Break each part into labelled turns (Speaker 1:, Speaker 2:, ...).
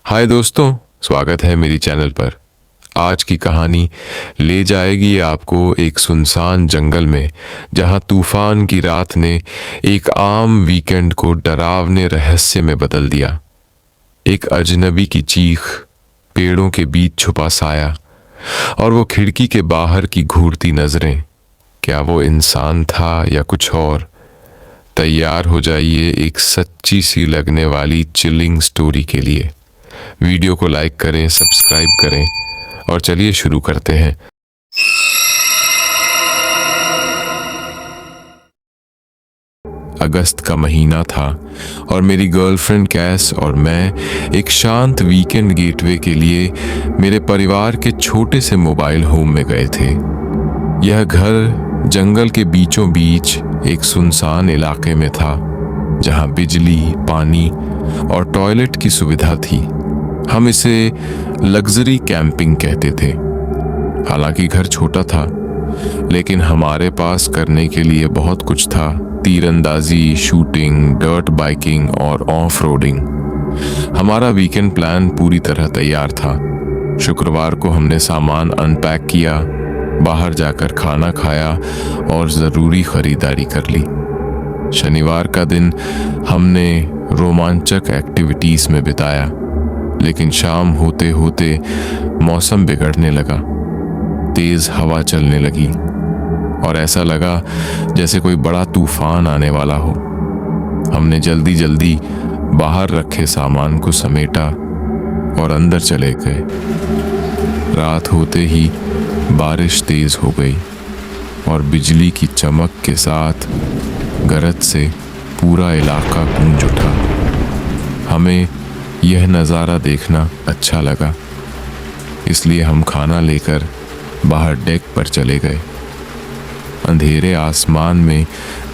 Speaker 1: हाय दोस्तों, स्वागत है मेरी चैनल पर। आज की कहानी ले जाएगी आपको एक सुनसान जंगल में, जहां तूफान की रात ने एक आम वीकेंड को डरावने रहस्य में बदल दिया। एक अजनबी की चीख, पेड़ों के बीच छुपा साया और वो खिड़की के बाहर की घूरती नजरें। क्या वो इंसान था या कुछ और? तैयार हो जाइए एक सच्ची सी लगने वाली चिलिंग स्टोरी के लिए। वीडियो को लाइक करें, सब्सक्राइब करें और चलिए शुरू करते हैं। अगस्त का महीना था और मेरी गर्लफ्रेंड कैस और मैं एक शांत वीकेंड गेटवे के लिए मेरे परिवार के छोटे से मोबाइल होम में गए थे। यह घर जंगल के बीचों बीच एक सुनसान इलाके में था, जहां बिजली, पानी और टॉयलेट की सुविधा थी। हम इसे लग्जरी कैंपिंग कहते थे। हालांकि घर छोटा था, लेकिन हमारे पास करने के लिए बहुत कुछ था। तीरंदाजी, शूटिंग, डर्ट बाइकिंग और ऑफ रोडिंग। हमारा वीकेंड प्लान पूरी तरह तैयार था। शुक्रवार को हमने सामान अनपैक किया, बाहर जाकर खाना खाया और ज़रूरी खरीदारी कर ली। शनिवार का दिन हमने रोमांचक एक्टिविटीज़ में बिताया, लेकिन शाम होते होते मौसम बिगड़ने लगा। तेज हवा चलने लगी और ऐसा लगा जैसे कोई बड़ा तूफान आने वाला हो। हमने जल्दी जल्दी बाहर रखे सामान को समेटा और अंदर चले गए। रात होते ही बारिश तेज हो गई और बिजली की चमक के साथ गरज से पूरा इलाका गूंज उठा। हमें यह नज़ारा देखना अच्छा लगा, इसलिए हम खाना लेकर बाहर डेक पर चले गए। अंधेरे आसमान में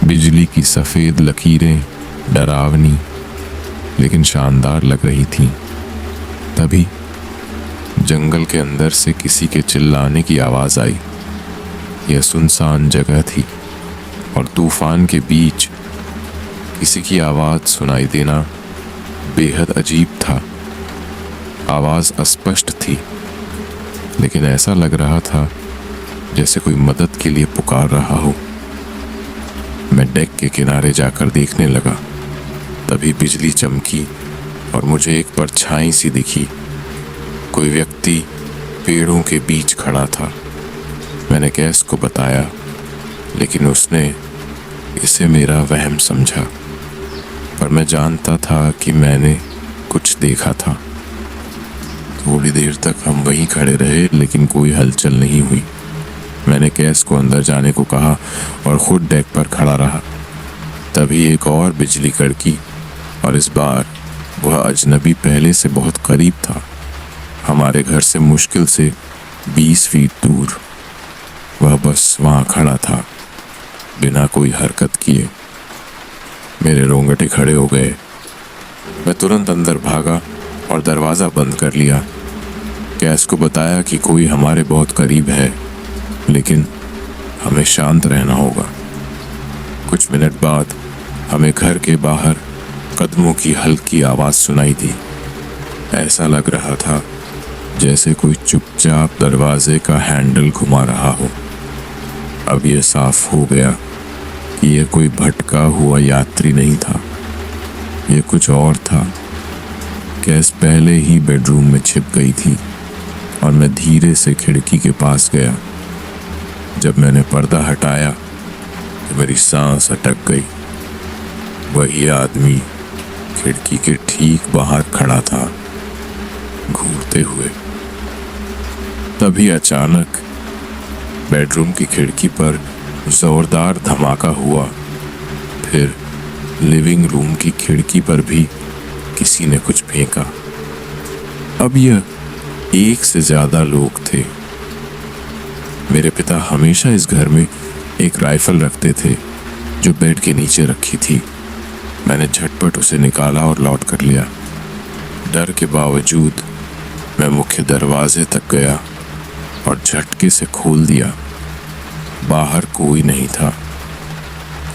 Speaker 1: बिजली की सफ़ेद लकीरें डरावनी लेकिन शानदार लग रही थीं। तभी जंगल के अंदर से किसी के चिल्लाने की आवाज़ आई। यह सुनसान जगह थी और तूफान के बीच किसी की आवाज़ सुनाई देना बेहद अजीब था। आवाज़ अस्पष्ट थी, लेकिन ऐसा लग रहा था जैसे कोई मदद के लिए पुकार रहा हो। मैं डेक के किनारे जाकर देखने लगा। तभी बिजली चमकी और मुझे एक परछाई सी दिखी। कोई व्यक्ति पेड़ों के बीच खड़ा था। मैंने कैस को बताया, लेकिन उसने इसे मेरा वहम समझा, पर मैं जानता था कि मैंने कुछ देखा था। थोड़ी देर तक हम वहीं खड़े रहे, लेकिन कोई हलचल नहीं हुई। मैंने कैस को अंदर जाने को कहा और खुद डेक पर खड़ा रहा। तभी एक और बिजली कड़की और इस बार वह अजनबी पहले से बहुत करीब था। हमारे घर से मुश्किल से 20 फीट दूर। वह बस वहाँ खड़ा था, बिना कोई हरकत किए। मेरे रोंगटे खड़े हो गए। मैं तुरंत अंदर भागा और दरवाज़ा बंद कर लिया। कैस को बताया कि कोई हमारे बहुत करीब है, लेकिन हमें शांत रहना होगा। कुछ मिनट बाद हमें घर के बाहर कदमों की हल्की आवाज़ सुनाई दी। ऐसा लग रहा था जैसे कोई चुपचाप दरवाजे का हैंडल घुमा रहा हो। अब यह साफ हो गया कि यह कोई भटका हुआ यात्री नहीं था, यह कुछ और था। कैस पहले ही बेडरूम में छिप गई थी और मैं धीरे से खिड़की के पास गया। जब मैंने पर्दा हटाया तो मेरी सांस अटक गई। वही आदमी खिड़की के ठीक बाहर खड़ा था, घूरते हुए। तभी अचानक बेडरूम की खिड़की पर जोरदार धमाका हुआ। फिर लिविंग रूम की खिड़की पर भी किसी ने कुछ फेंका। अब यह एक से ज्यादा लोग थे। मेरे पिता हमेशा इस घर में एक राइफल रखते थे, जो बेड के नीचे रखी थी। मैंने झटपट उसे निकाला और लौट कर लिया। डर के बावजूद मैं मुख्य दरवाजे तक गया और झटके से खोल दिया। बाहर कोई नहीं था,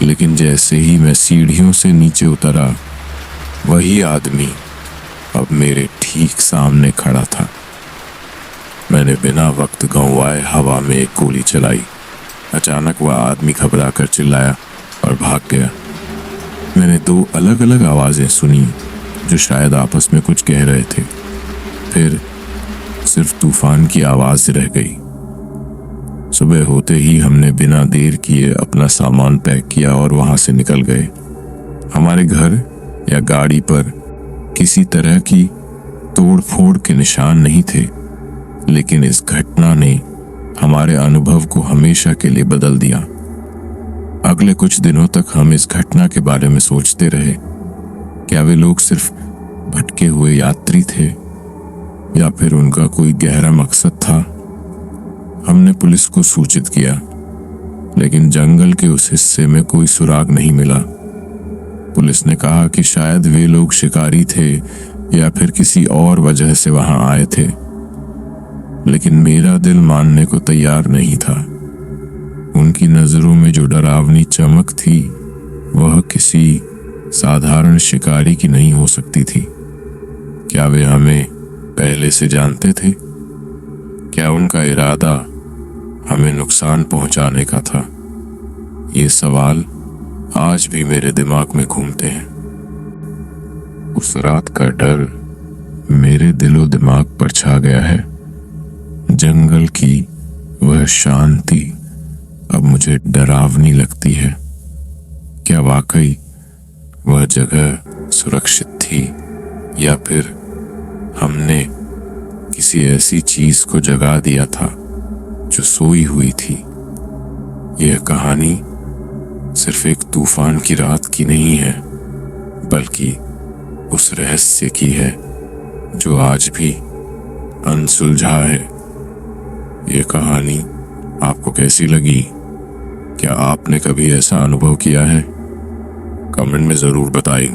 Speaker 1: लेकिन जैसे ही मैं सीढ़ियों से नीचे उतरा, वही आदमी अब मेरे ठीक सामने खड़ा था। मैंने बिना वक्त गंवाए हवा में एक गोली चलाई। अचानक वह आदमी घबराकर चिल्लाया और भाग गया। मैंने 2 अलग अलग आवाज़ें सुनी जो शायद आपस में कुछ कह रहे थे। फिर सिर्फ तूफान की आवाज़ रह गई। सुबह होते ही हमने बिना देर किए अपना सामान पैक किया और वहाँ से निकल गए। हमारे घर या गाड़ी पर किसी तरह की तोड़ फोड़ के निशान नहीं थे, लेकिन इस घटना ने हमारे अनुभव को हमेशा के लिए बदल दिया। अगले कुछ दिनों तक हम इस घटना के बारे में सोचते रहे। क्या वे लोग सिर्फ भटके हुए यात्री थे या फिर उनका कोई गहरा मकसद था? हमने पुलिस को सूचित किया, लेकिन जंगल के उस हिस्से में कोई सुराग नहीं मिला। पुलिस ने कहा कि शायद वे लोग शिकारी थे या फिर किसी और वजह से वहां आए थे, लेकिन मेरा दिल मानने को तैयार नहीं था। उनकी नजरों में जो डरावनी चमक थी वह किसी साधारण शिकारी की नहीं हो सकती थी। क्या वे हमें पहले से जानते थे? क्या उनका इरादा हमें नुकसान पहुंचाने का था? ये सवाल आज भी मेरे दिमाग में घूमते हैं। उस रात का डर मेरे दिलो दिमाग पर छा गया है। जंगल की वह शांति अब मुझे डरावनी लगती है। क्या वाकई वह जगह सुरक्षित थी या फिर हमने किसी ऐसी चीज को जगा दिया था जो सोई हुई थी? यह कहानी सिर्फ एक तूफान की रात की नहीं है, बल्कि उस रहस्य की है जो आज भी अनसुलझा है। ये कहानी आपको कैसी लगी? क्या आपने कभी ऐसा अनुभव किया है? कमेंट में जरूर बताएं।